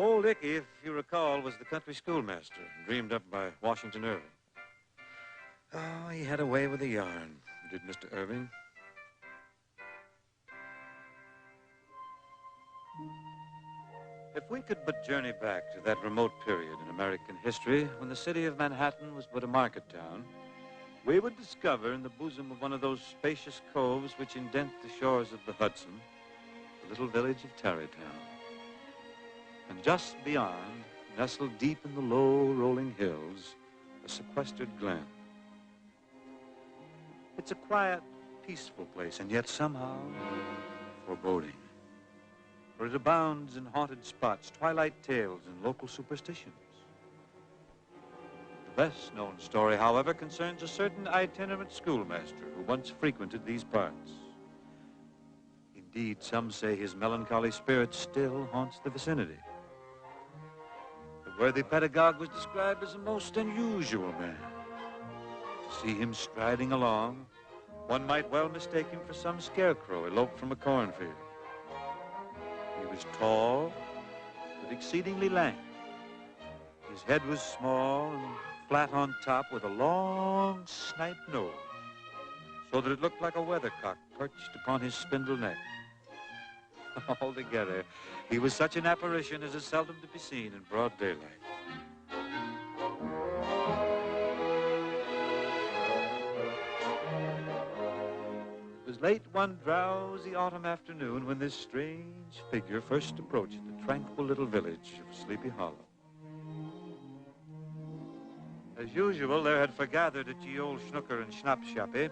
Old Icky, if you recall, was the country schoolmaster, dreamed up by Washington Irving. Oh, he had a way with a yarn, did Mr. Irving. If we could but journey back to that remote period in American history when the city of Manhattan was but a market town, we would discover in the bosom of one of those spacious coves which indent the shores of the Hudson, the little village of Tarrytown. And just beyond, nestled deep in the low, rolling hills, a sequestered glen. It's a quiet, peaceful place, and yet somehow foreboding. For it abounds in haunted spots, twilight tales, and local superstitions. The best-known story, however, concerns a certain itinerant schoolmaster who once frequented these parts. Indeed, some say his melancholy spirit still haunts the vicinity. The worthy pedagogue was described as a most unusual man. To see him striding along, one might well mistake him for some scarecrow eloped from a cornfield. He was tall, but exceedingly lank. His head was small and flat on top with a long snipe nose, so that it looked like a weathercock perched upon his spindle neck. Altogether, he was such an apparition as is seldom to be seen in broad daylight. It was late one drowsy autumn afternoon when this strange figure first approached the tranquil little village of Sleepy Hollow. As usual, there had forgathered at ye old Schnooker and Schnapshappy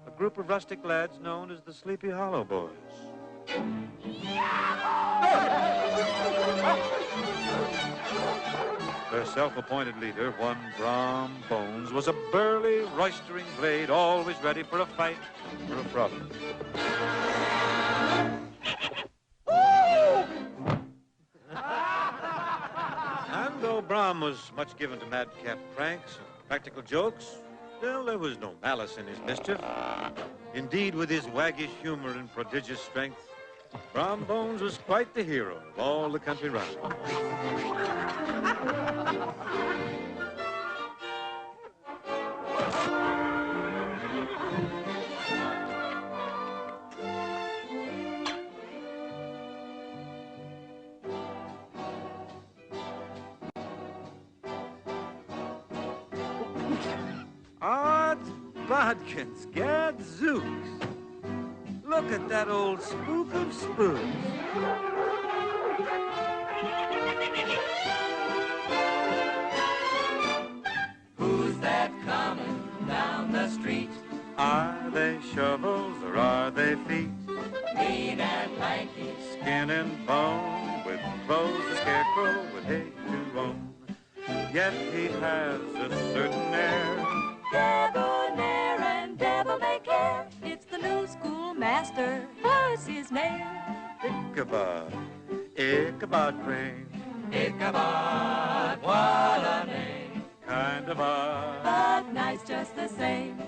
a group of rustic lads known as the Sleepy Hollow Boys. Their self-appointed leader, one Brom Bones, was a burly, roistering blade, always ready for a fight or a frolic. And though Brom was much given to madcap pranks and practical jokes, still there was no malice in his mischief. Indeed, with his waggish humor and prodigious strength, Brom Bones was quite the hero of all the country round. Odds bodkins, gadzooks. Look at that old spook of spooks. Who's that coming down the street? Are they shovels or are they feet? Mean and lanky, Skin and bone, with clothes the scarecrow would hate to own. Yet he has a certain air, debonair and devil may care. It's the new schoolmaster, what's his name? Ichabod, Ichabod Crane. Ichabod, what a name. Kind of odd, But nice just the same.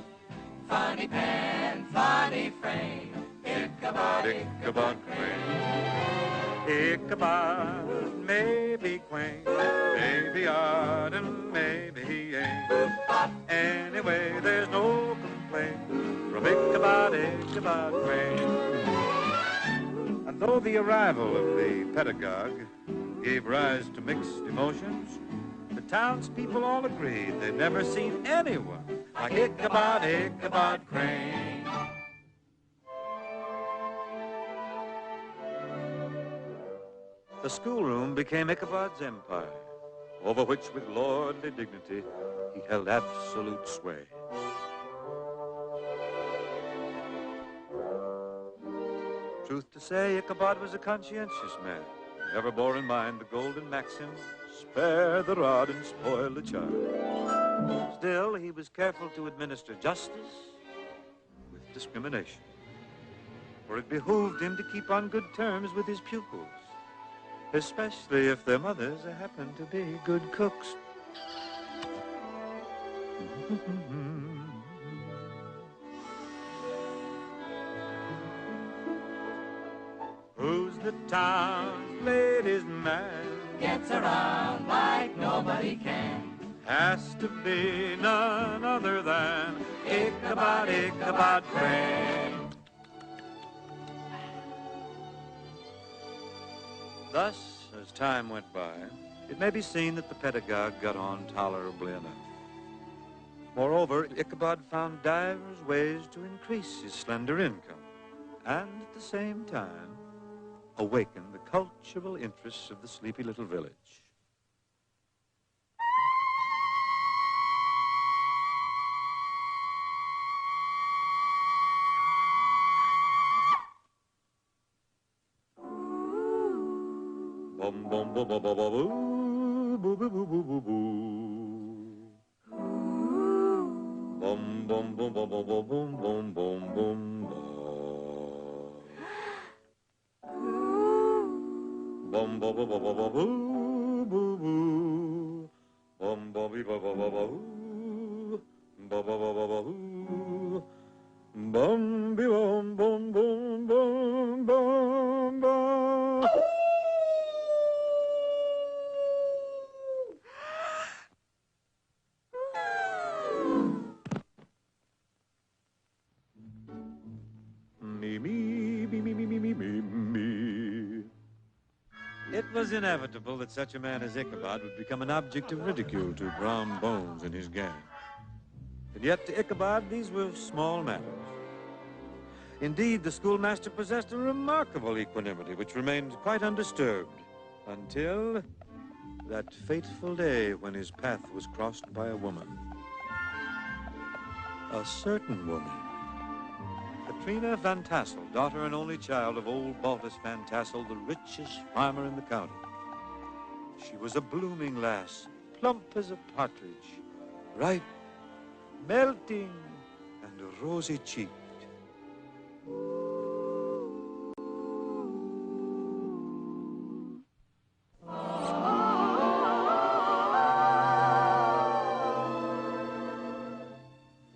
Funny pen, funny frame. Ichabod, Ichabod Crane. Ichabod may be quaint, may be odd, and maybe he ain't. Anyway, there's no complaint from Ichabod, Ichabod Crane. And though the arrival of the pedagogue gave rise to mixed emotions, the townspeople all agreed they'd never seen anyone like Ichabod, Ichabod Crane. The schoolroom became Ichabod's empire, over which with lordly dignity he held absolute sway. Truth to say, Ichabod was a conscientious man, who never bore in mind the golden maxim, spare the rod and spoil the child. Still, he was careful to administer justice with discrimination, for it behooved him to keep on good terms with his pupils, especially if their mothers happened to be good cooks. Who's the town's latest man? gets around like nobody can. Has to be none other than Ichabod, Ichabod Crane. Thus, as time went by, it may be seen that the pedagogue got on tolerably enough. Moreover, Ichabod found divers ways to increase his slender income, and at the same time, awaken the cultural interests of the sleepy little village. Bum bum bum bum bum bum boo boo boo boo boo boo. Bum bum bum bum bum bum bum bum bum bum bum bum bum bum bum boo boo boo. Bum bum bum bum bum bum boo. Bum bum bum bum bum boo. Bum bum bum bum bum bum bum. It was inevitable that such a man as Ichabod would become an object of ridicule to Brom Bones and his gang. And yet to Ichabod, these were small matters. Indeed, the schoolmaster possessed a remarkable equanimity which remained quite undisturbed until that fateful day when his path was crossed by a woman. A certain woman. Katrina Van Tassel, daughter and only child of old Baltus Van Tassel, the richest farmer in the county. She was a blooming lass, plump as a partridge, ripe, melting, and rosy-cheeked.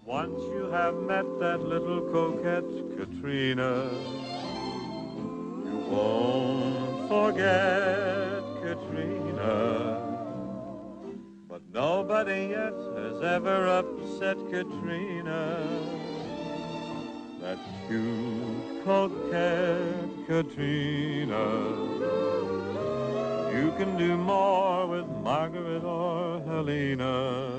Once you have met that little coquette, Katrina, you won't forget Katrina. But nobody yet has ever upset Katrina. That cute coquette, Katrina. You can do more with Margaret or Helena,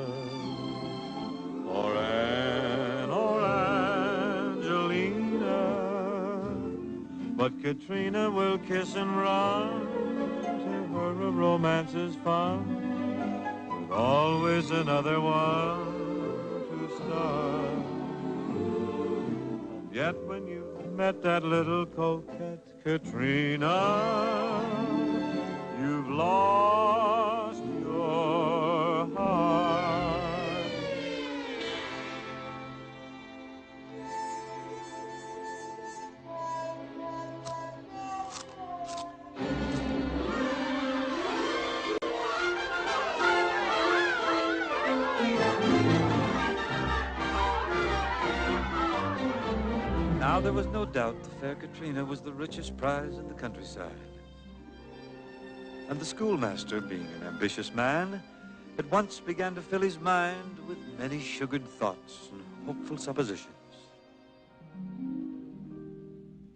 or Anne or Angelina. But Katrina will kiss and run to her a romance is fun, with always another one to start. And yet when you met that little coquette, Katrina, you've lost your heart. Now there was no doubt the fair Katrina was the richest prize in the countryside. And the schoolmaster, being an ambitious man, at once began to fill his mind with many sugared thoughts and hopeful suppositions.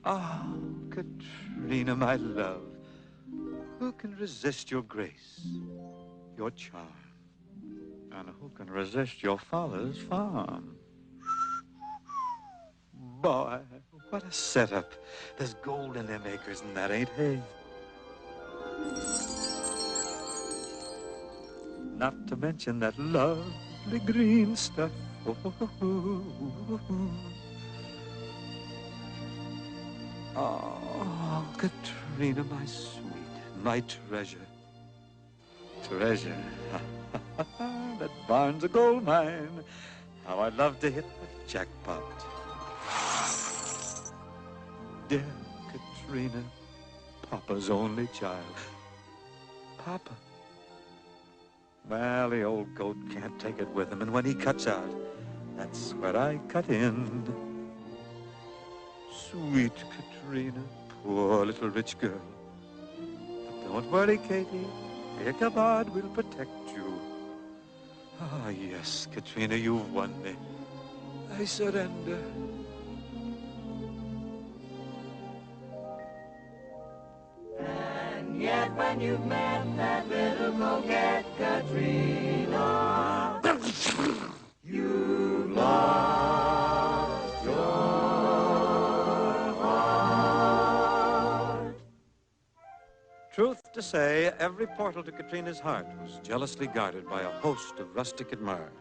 Ah, Katrina, my love, who can resist your grace, your charm, and who can resist your father's farm? Boy, what a setup. There's gold in them acres, and that ain't hay. Not to mention that lovely green stuff. Oh, Katrina, my sweet, my treasure. Treasure. That barn's a gold mine. How I'd love to hit the jackpot. Dear Katrina, Papa's only child. Papa. Well, the old goat can't take it with him, and when he cuts out, that's where I cut in. Sweet Katrina, poor little rich girl. But don't worry, Katie, Ichabod will protect you. Ah, yes, Katrina, you've won me. I surrender. And yet when you've met that little coquette Katrina, you've lost your heart. Truth to say, every portal to Katrina's heart was jealously guarded by a host of rustic admirers.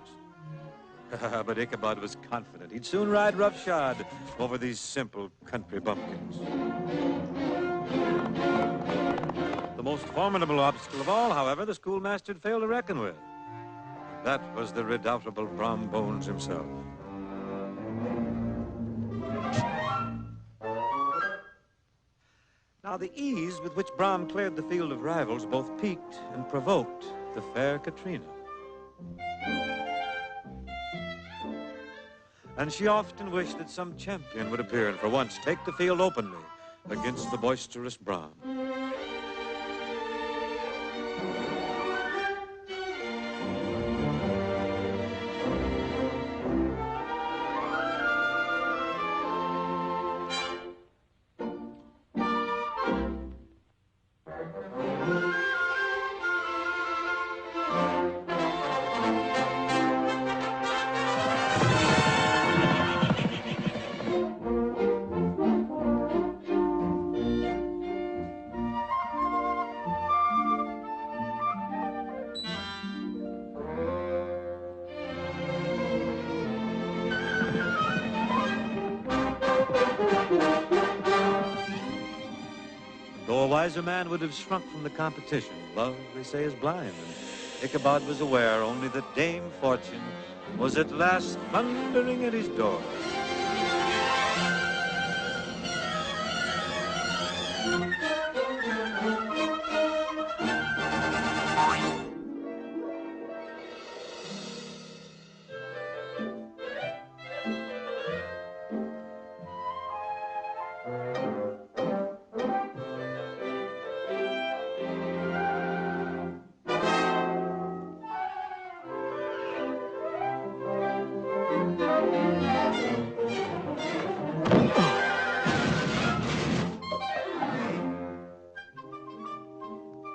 But Ichabod was confident he'd soon ride roughshod over these simple country bumpkins. The most formidable obstacle of all, however, the schoolmaster had failed to reckon with. That was the redoubtable Brom Bones himself. Now, the ease with which Brom cleared the field of rivals both piqued and provoked the fair Katrina. And she often wished that some champion would appear and for once take the field openly against the boisterous Brom. Though a wiser man would have shrunk from the competition, love, they say, is blind. And Ichabod was aware only that Dame Fortune was at last thundering at his door.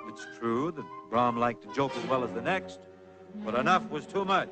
It's true that Brom liked to joke as well as the next, but enough was too much.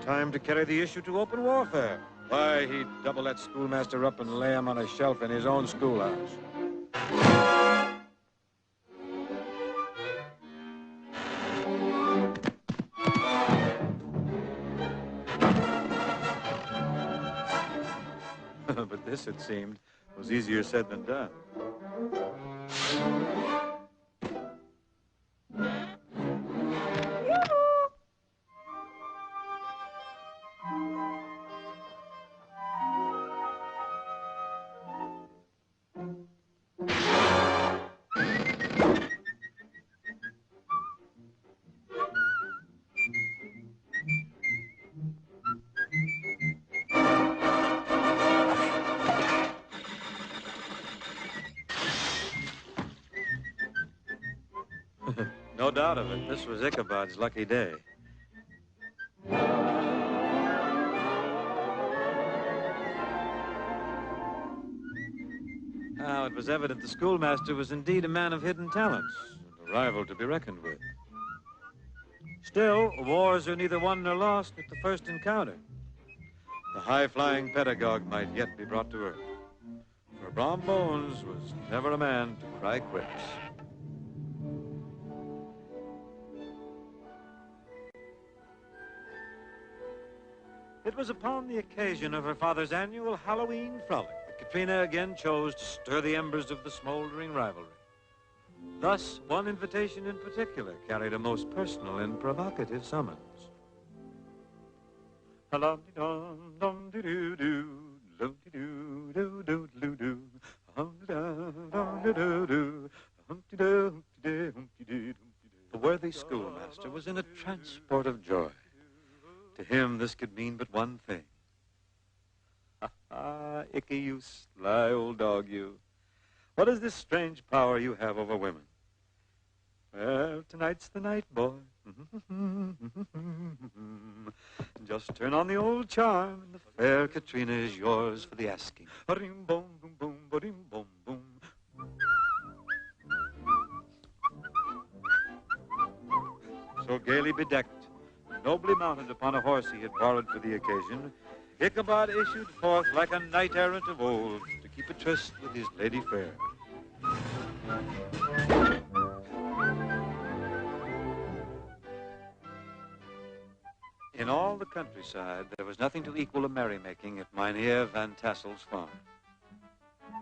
Time to carry the issue to open warfare. Why, he'd double that schoolmaster up and lay him on a shelf in his own schoolhouse. But this, it seemed, was easier said than done. No doubt of it. This was Ichabod's lucky day. Now, it was evident the schoolmaster was indeed a man of hidden talents, and a rival to be reckoned with. Still, wars are neither won nor lost at the first encounter. The high-flying pedagogue might yet be brought to earth. For Brom Bones was never a man to cry quits. It was upon the occasion of her father's annual Halloween frolic that Katrina again chose to stir the embers of the smoldering rivalry. Thus, one invitation in particular carried a most personal and provocative summons. The worthy schoolmaster was in a transport of joy. To him, this could mean but one thing. Icky, you sly old dog, you. What is this strange power you have over women? Well, tonight's the night, boy. Just turn on the old charm, and the fair Katrina is yours for the asking. So gaily bedecked, nobly mounted upon a horse he had borrowed for the occasion, Ichabod issued forth like a knight-errant of old to keep a tryst with his lady fair. In all the countryside, there was nothing to equal a merrymaking at Mynheer Van Tassel's farm.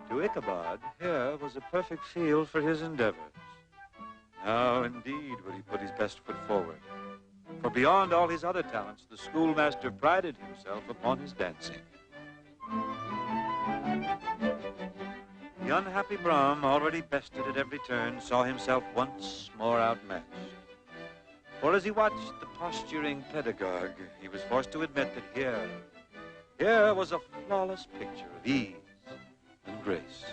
To Ichabod, here was a perfect field for his endeavors. Now, indeed, would he put his best foot forward. For beyond all his other talents, the schoolmaster prided himself upon his dancing. The unhappy Brom, already bested at every turn, saw himself once more outmatched. For as he watched the posturing pedagogue, he was forced to admit that here was a flawless picture of ease and grace.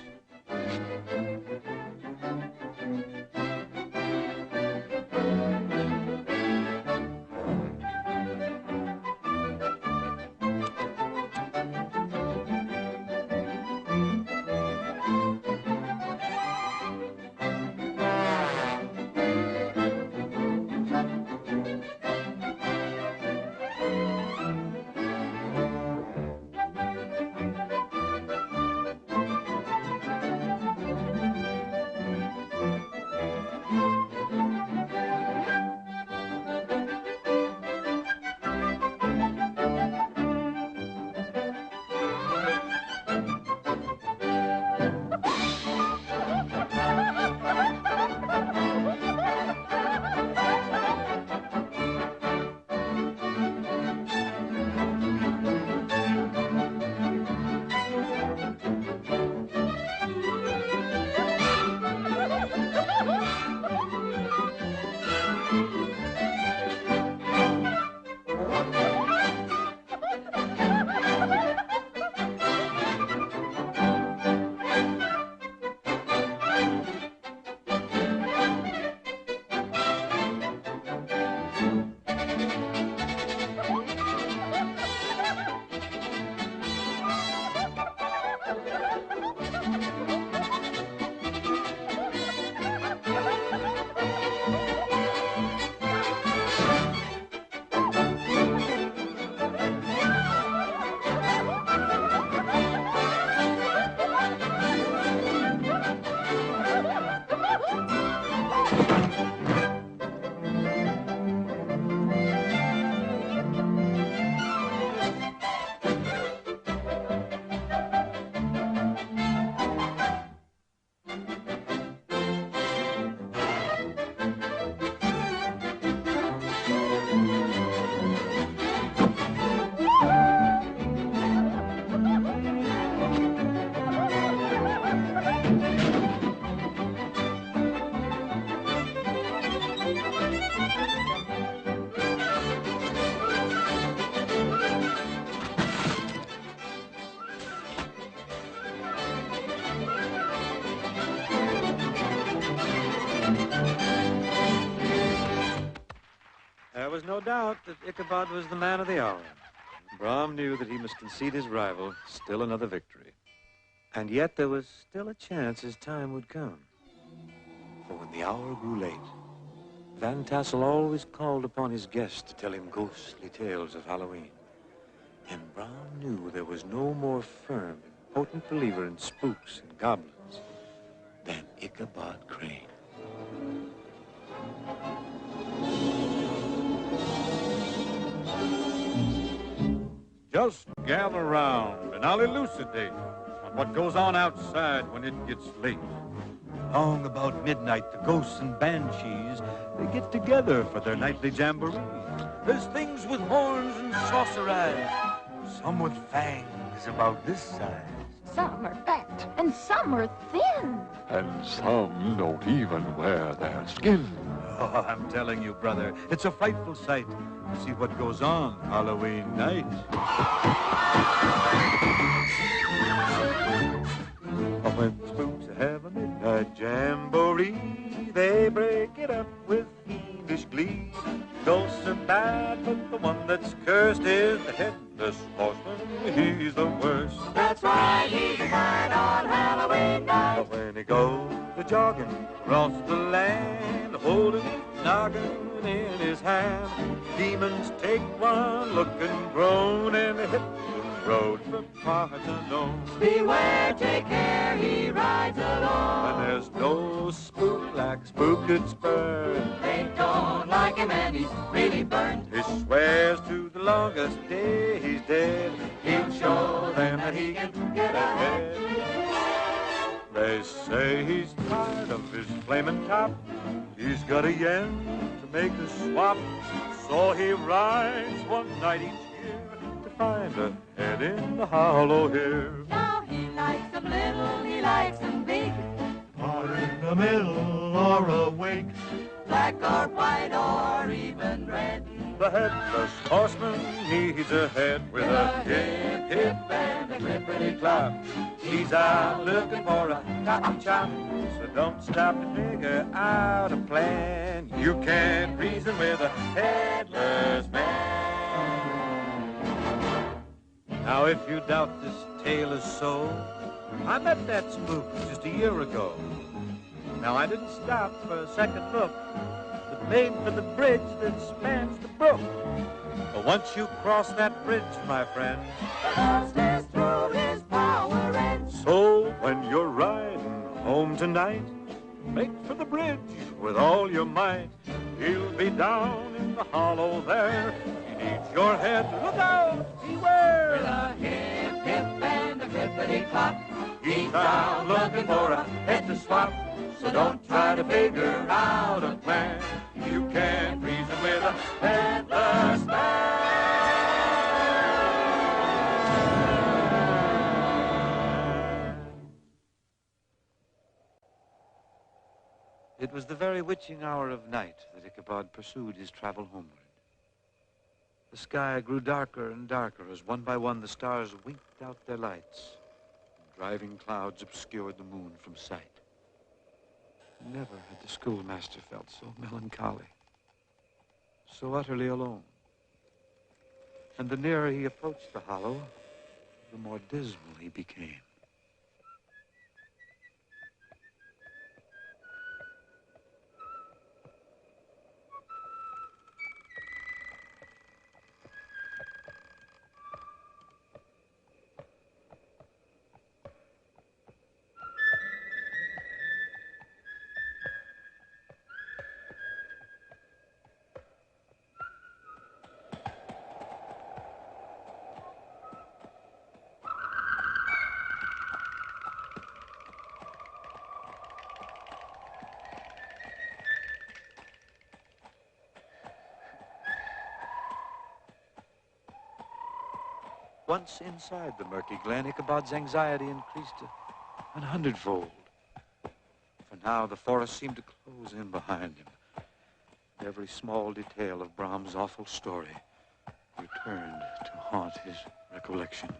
no doubt that Ichabod was the man of the hour. Brom knew that he must concede his rival still another victory. And yet there was still a chance his time would come. For when the hour grew late, Van Tassel always called upon his guests to tell him ghostly tales of Halloween. And Brom knew there was no more firm and potent believer in spooks and goblins than Ichabod Crane. Just gather round and I'll elucidate on what goes on outside when it gets late. Long about midnight, the ghosts and banshees, they get together for their nightly jamboree. There's things with horns and saucer eyes, some with fangs about this size. Some are fat and some are thin. And some don't even wear their skin. Oh, I'm telling you, brother, it's a frightful sight to see what goes on Halloween night. Oh, when spooks have a midnight jamboree, they break it up with fiendish glee. Ghosts are bad, but the one that's cursed is the Headless Horseman. He's the worst. That's right, he's mine on Halloween night. But when he goes jogging across the land, holding his noggin in his hand, demons take one look and groan and hit the road for parts unknown. Beware, take care, he rides alone. And there's no spook like Spooked Spur. They don't like him and he's really burned. He swears to the longest day he's dead, He'll show them that he can get ahead. They say he's tired of his flaming top. He's got a yen to make a swap. So he rides one night each year to find a head in the hollow here. Now he likes them little, he likes them big, Or in the middle or awake. Black or white or even red. The Headless Horseman needs a head with a hip, hip, and a clippity clap. He's out looking for a cotton chop, so don't stop to figure out a plan. You can't reason with a headless man. Now, if you doubt this tale is so, I met that spook just a year ago. Now, I didn't stop for a second look, but made for the bridge that spans the brook. But once you cross that bridge, my friend, The ghost is through his power and So when you're riding home tonight, make for the bridge with all your might. He'll be down in the hollow there. He needs your head. Look out! Beware! with a hip, hip, and a clippity clop. He's out looking for a head to swap. So don't try to figure out a plan. You can't reason with a headless man. it was the very witching hour of night that Ichabod pursued his travel homeward. The sky grew darker and darker as one by one the stars winked out their lights, and driving clouds obscured the moon from sight. Never had the schoolmaster felt so melancholy, so utterly alone. And the nearer he approached the hollow, the more dismal he became. Once inside the murky glen, Ichabod's anxiety increased 100-fold. For now, the forest seemed to close in behind him. Every small detail of Brahm's awful story returned to haunt his recollection.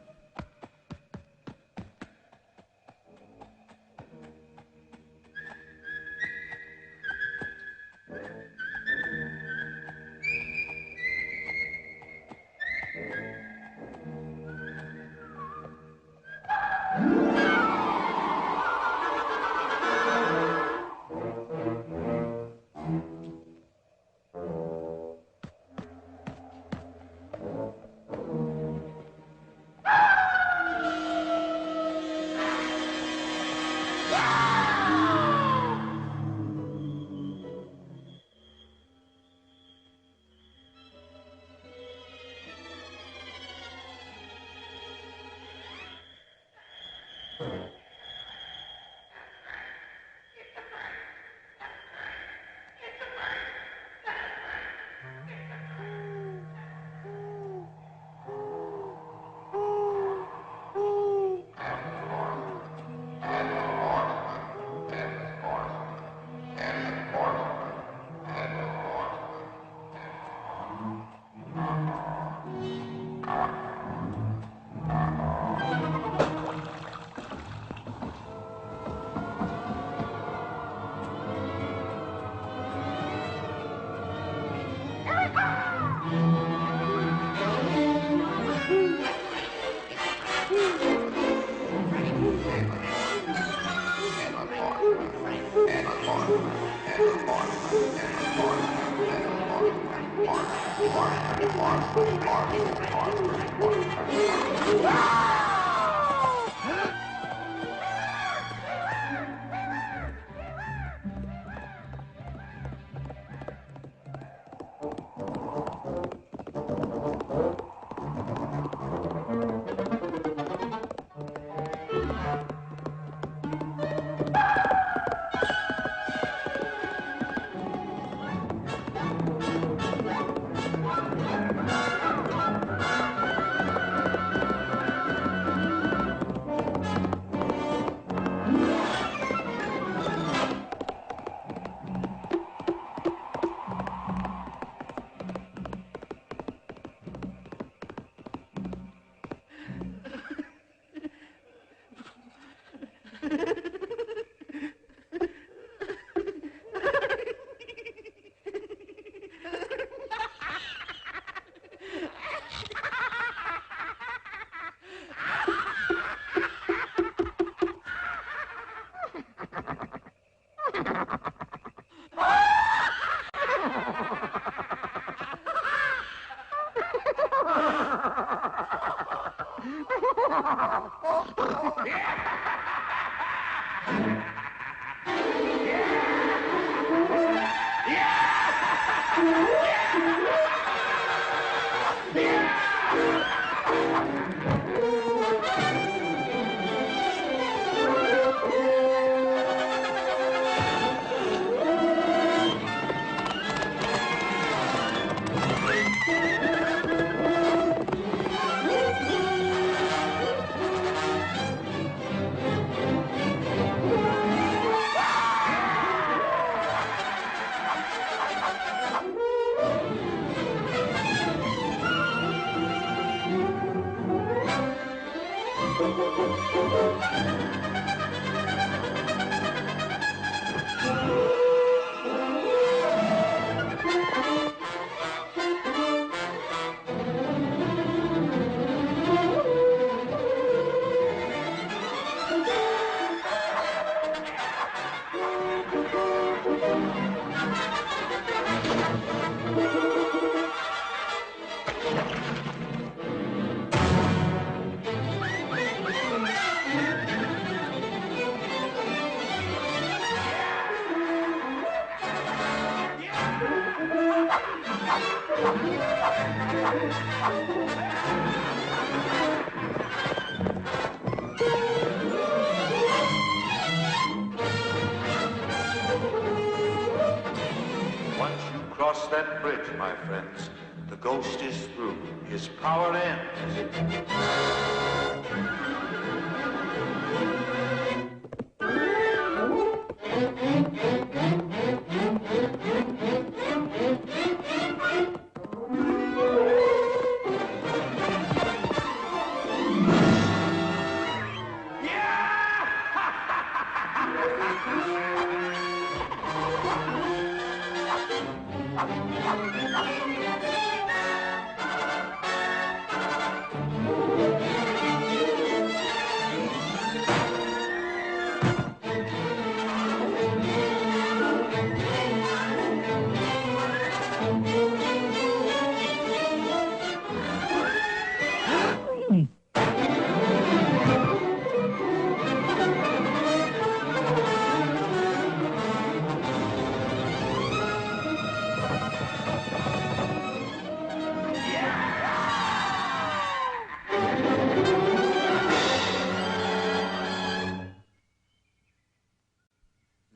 Once you cross that bridge, my friends, the ghost is through. His power ends.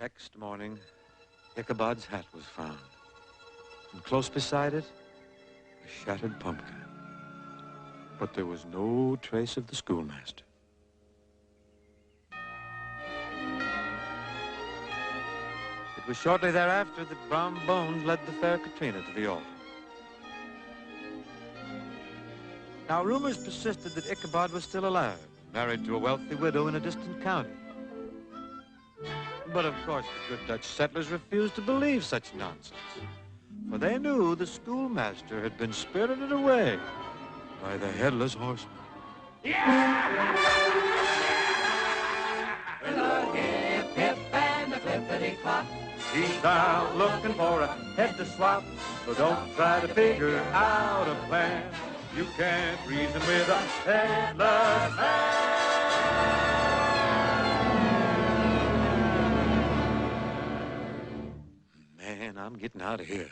Next morning, Ichabod's hat was found. And close beside it, a shattered pumpkin. But there was no trace of the schoolmaster. It was shortly thereafter that Brown Bones led the fair Katrina to the altar. Now, rumors persisted that Ichabod was still alive, married to a wealthy widow in a distant county. But of course, the good Dutch settlers refused to believe such nonsense, for they knew the schoolmaster had been spirited away by the Headless Horseman. With a hip, hip, and a clippity-clop, He's out looking for a head to swap, so don't try to figure out a plan. You can't reason with a headless man. Man, I'm getting out of here.